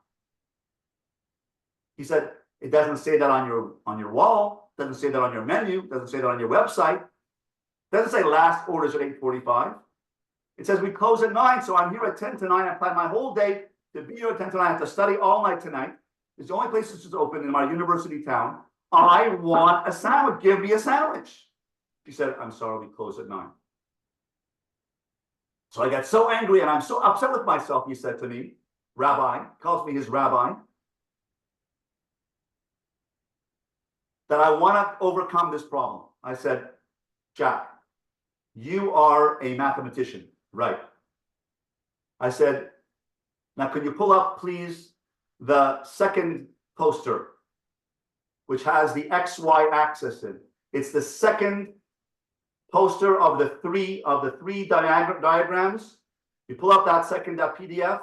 He said, it doesn't say that on your wall, doesn't say that on your menu, doesn't say that on your website, doesn't say last orders at 8:45. It says we close at 9, so I'm here at 10 to 9. I plan my whole day to be here at 10 to 9. I have to study all night tonight. It's the only place that's open in my university town. I want a sandwich. Give me a sandwich. She said, I'm sorry, we close at 9. So I got so angry and I'm so upset with myself, he said to me, Rabbi, calls me his rabbi. that I want to overcome this problem. I said, Jack, you are a mathematician, right? I said, now can you pull up, please, the second poster, which has the XY axis in. It's the second poster of the three diagrams. You pull up that PDF.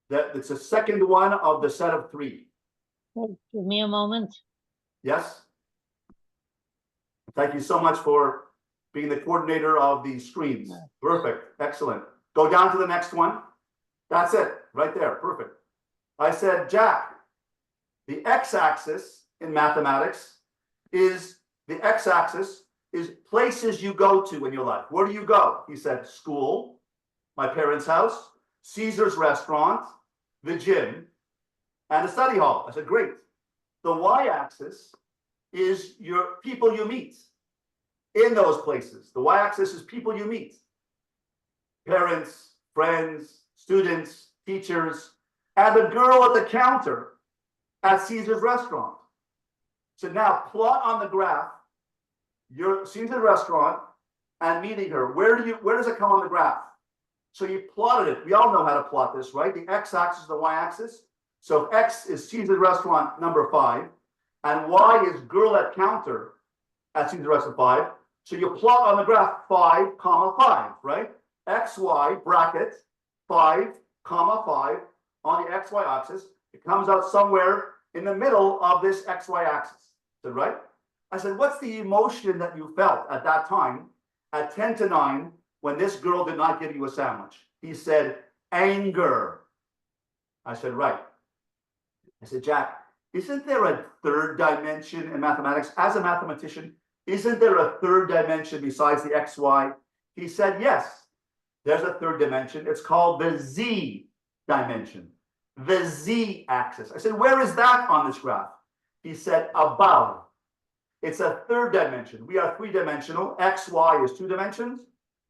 It's the second one of the set of three. Give me a moment. Yes. Thank you so much for being the coordinator of these screens. Perfect. Excellent. Go down to the next one. That's it. Right there. Perfect. I said, Jack, the x-axis in mathematics is places you go to in your life. Where do you go? He said, school, my parents' house, Caesar's restaurant, the gym, and the study hall. I said, great. The y-axis is your people you meet in those places. The y-axis is people you meet. Parents, friends, students, teachers, and the girl at the counter at Caesar's restaurant. So now plot on the graph your Caesar's restaurant and meeting her. Where does it come on the graph? So you plotted it. We all know how to plot this, right? The x-axis, the y-axis. So if x is Caesar's restaurant number 5, and y is girl at counter at Caesar's restaurant 5. So you plot on the graph 5, 5, right? XY bracket 5, 5 on the XY axis. It comes out somewhere in the middle of this XY axis. Is that right? I said, what's the emotion that you felt at that time at 10 to 9 when this girl did not give you a sandwich? He said, anger. I said, right. I said, Jack, isn't there a third dimension in mathematics? As a mathematician, isn't there a third dimension besides the XY? He said, yes, there's a third dimension. It's called the Z dimension, the Z axis. I said, where is that on this graph? He said, above. It's a third dimension. We are three-dimensional. XY is 2 dimensions.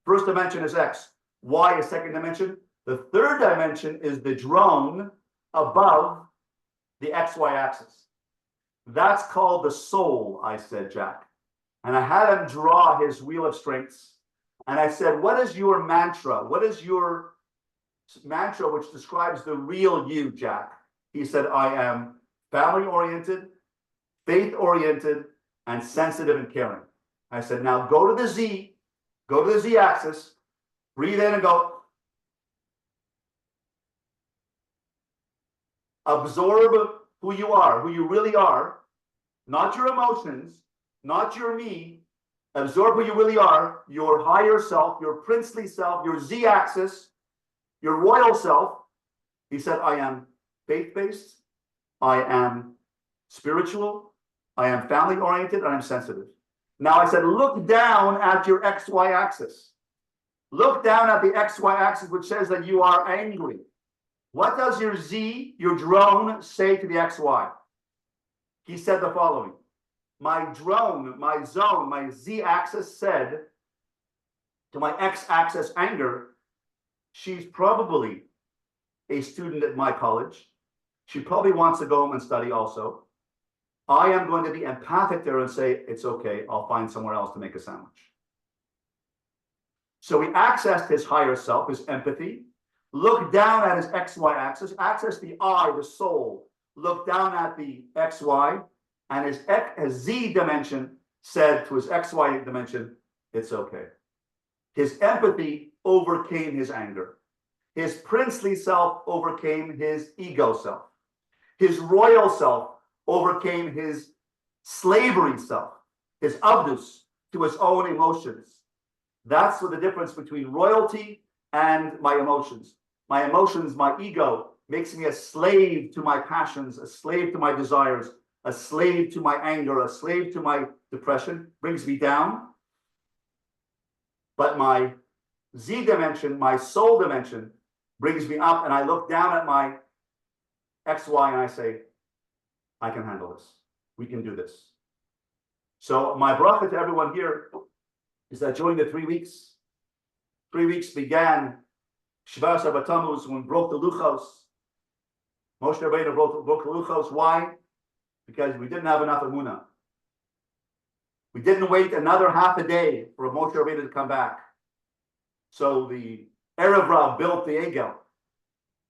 First dimension is X. Y is second dimension. The third dimension is the drone above the XY axis. That's called the soul, I said, Jack. And I had him draw his wheel of strengths. And I said, what is your mantra? What is your mantra which describes the real you, Jack? He said, I am family-oriented, faith-oriented, and sensitive and caring. I said, now go to the Z axis, breathe in and go. Absorb who you are, who you really are, not your emotions, not your me. Absorb who you really are, your higher self, your princely self, your Z axis, your royal self. He said, I am faith-based, I am spiritual, I am family-oriented, I am sensitive. Now I said, look down at your XY axis. Look down at the XY axis, which says that you are angry. What does your Z, your drone, say to the XY? He said the following. My drone, my zone, my Z axis said to my X axis anger, she's probably a student at my college. She probably wants to go home and study also. I am going to be empathic there and say, it's okay, I'll find somewhere else to make a sandwich. So we accessed his higher self, his empathy. Look down at his XY axis, access the I, the soul. Look down at the XY, and his Z dimension said to his XY dimension, it's okay. His empathy overcame his anger. His princely self overcame his ego self. His royal self overcame his slavery self, his abdus to his own emotions. That's what the difference between royalty and my emotions. My emotions, my ego, makes me a slave to my passions, a slave to my desires, a slave to my anger, a slave to my depression, brings me down. But my Z dimension, my soul dimension, brings me up, and I look down at my XY and I say, I can handle this. We can do this. So my bracha to everyone here is that during the 3 weeks began Shivas Tammuz when broke the luchos. Moshe Rabbeinu broke the luchos. Why? Because we didn't have enough emunah. We didn't wait another half a day for Moshe Rabbeinu to come back. So the Erev Rav built the Egel.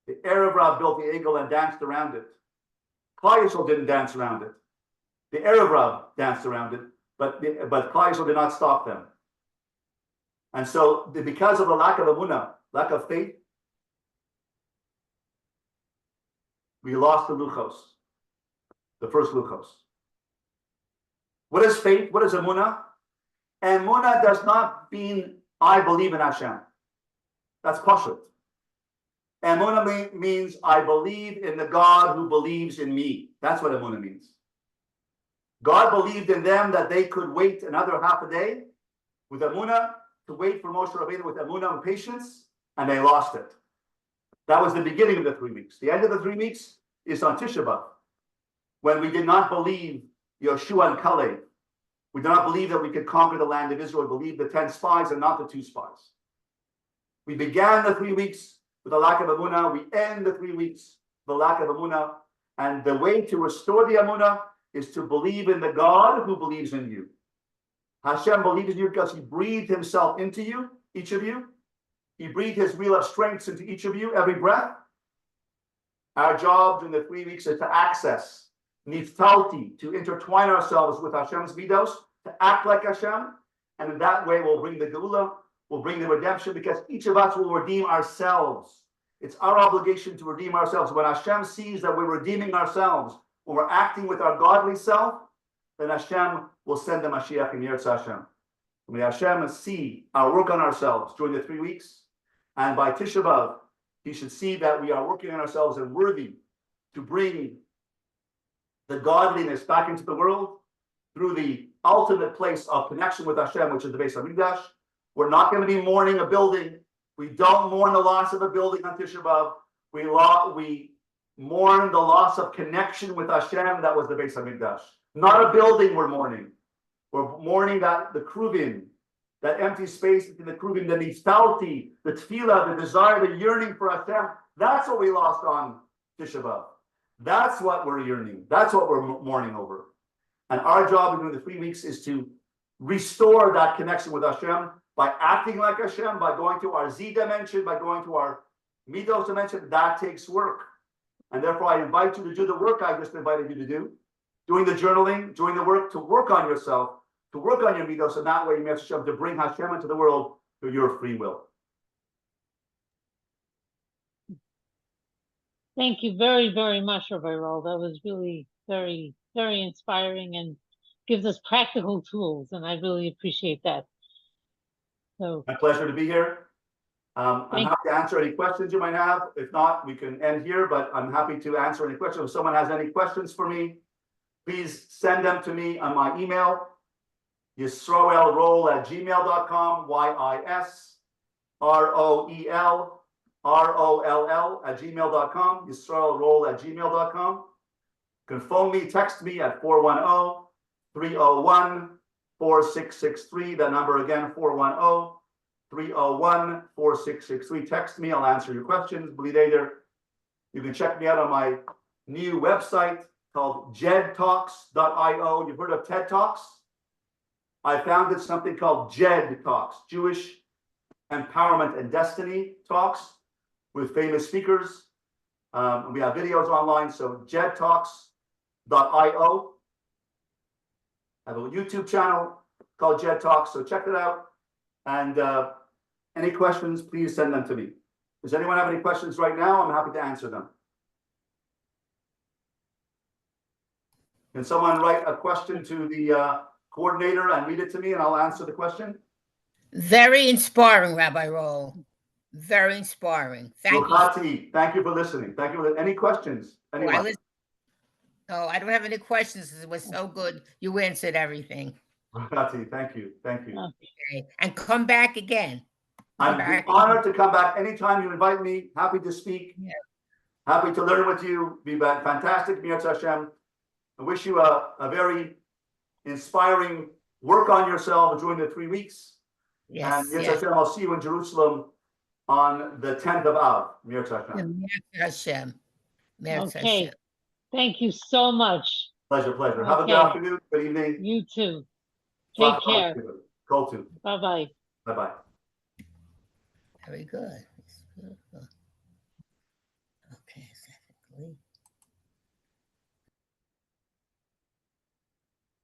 The Erev Rav built the Egel and danced around it. Klal Yisrael didn't dance around it. The Erev Rav danced around it, but Klal Yisrael did not stop them. And so because of the lack of emunah, lack of faith, we lost the luchos, the first luchos. What is faith? What is emunah? Emunah does not mean I believe in Hashem. That's pashut. Emunah means I believe in the God who believes in me. That's what emunah means. God believed in them that they could wait another half a day with emunah, to wait for Moshe Rabbeinu with emunah and patience, and they lost it. That was the beginning of the 3 weeks. The end of the 3 weeks is on Tisha B'Av, when we did not believe Yoshua and Caleb. We did not believe that we could conquer the land of Israel. We believed the 10 spies and not the 2 spies. We began the 3 weeks with a lack of emunah. We end the 3 weeks with a lack of emunah. And the way to restore the emunah is to believe in the God who believes in you. Hashem believes in you because he breathed himself into you, each of you. He breathed his wheel of strength into each of you, every breath. Our job during the 3 weeks is to access, niftalti, to intertwine ourselves with Hashem's midos, to act like Hashem, and in that way we'll bring the geula, we'll bring the redemption, because each of us will redeem ourselves. It's our obligation to redeem ourselves. When Hashem sees that we're redeeming ourselves, when we're acting with our godly self, then Hashem will send the Mashiach in Yirtz Hashem. When Hashem see our work on ourselves during the 3 weeks, and by Tisha B'Av, he should see that we are working on ourselves and worthy to bring the godliness back into the world through the ultimate place of connection with Hashem, which is the Beis HaMikdash. We're not going to be mourning a building. We don't mourn the loss of a building on Tisha B'Av. We mourn the loss of connection with Hashem. That was the Beis HaMikdash. Not a building we're mourning. We're mourning that the kruvim, that empty space in the kruvim, the niftalti, the tefillah, the desire, the yearning for Hashem. That's what we lost on Tisha B'Av. That's what we're yearning. That's what we're mourning over. And our job during the 3 weeks is to restore that connection with Hashem by acting like Hashem, by going to our Z dimension, by going to our midos dimension. That takes work. And therefore, I invite you to do the work I just invited you to do. Doing the journaling, doing the work to work on yourself, to work on your midos, and that way you have to bring Hashem into the world through your free will. Thank you very, very much, Rabbi Roll. That was really very, very inspiring and gives us practical tools, and I really appreciate that. So, my pleasure to be here. I'm happy to answer any questions you might have. If not, we can end here, but I'm happy to answer any questions. If someone has any questions for me, please send them to me on my email, yisroelroll@gmail.com, YISROELROLL@gmail.com, yisroelroll@gmail.com. You can phone me, text me at 410-301-4663. That number again, 410-301-4663. Text me, I'll answer your questions. B'li neder. You can check me out on my new website called jedtalks.io. You've heard of TED Talks? I founded something called JED Talks, Jewish Empowerment and Destiny Talks, with famous speakers. We have videos online, so jedtalks.io. I have a YouTube channel called Jed Talks, so check it out. And any questions, please send them to me. Does anyone have any questions right now? I'm happy to answer them. Can someone write a question to the coordinator and read it to me, and I'll answer the question? Very inspiring, Rabbi Roll. Very inspiring. Thank you. Thank you for listening. Thank you. Any questions? Anyone? Oh, I don't have any questions. It was so good. You answered everything. Thank you. Thank you. Okay. And come back again. I'm honored to come back anytime you invite me. Happy to speak. Yeah. Happy to learn with you. Be fantastic, Yirtz Hashem. I wish you a very inspiring work on yourself during the 3 weeks. Yes, and Yirtz Hashem, I'll see you in Jerusalem on the 10th of Av. Yirtz Hashem. Hashem. Okay. Thank you so much. Pleasure. Have a good afternoon. Good evening. You too. Take care. Go to. Bye-bye. Bye-bye. Very good. It's beautiful. Okay, secondly.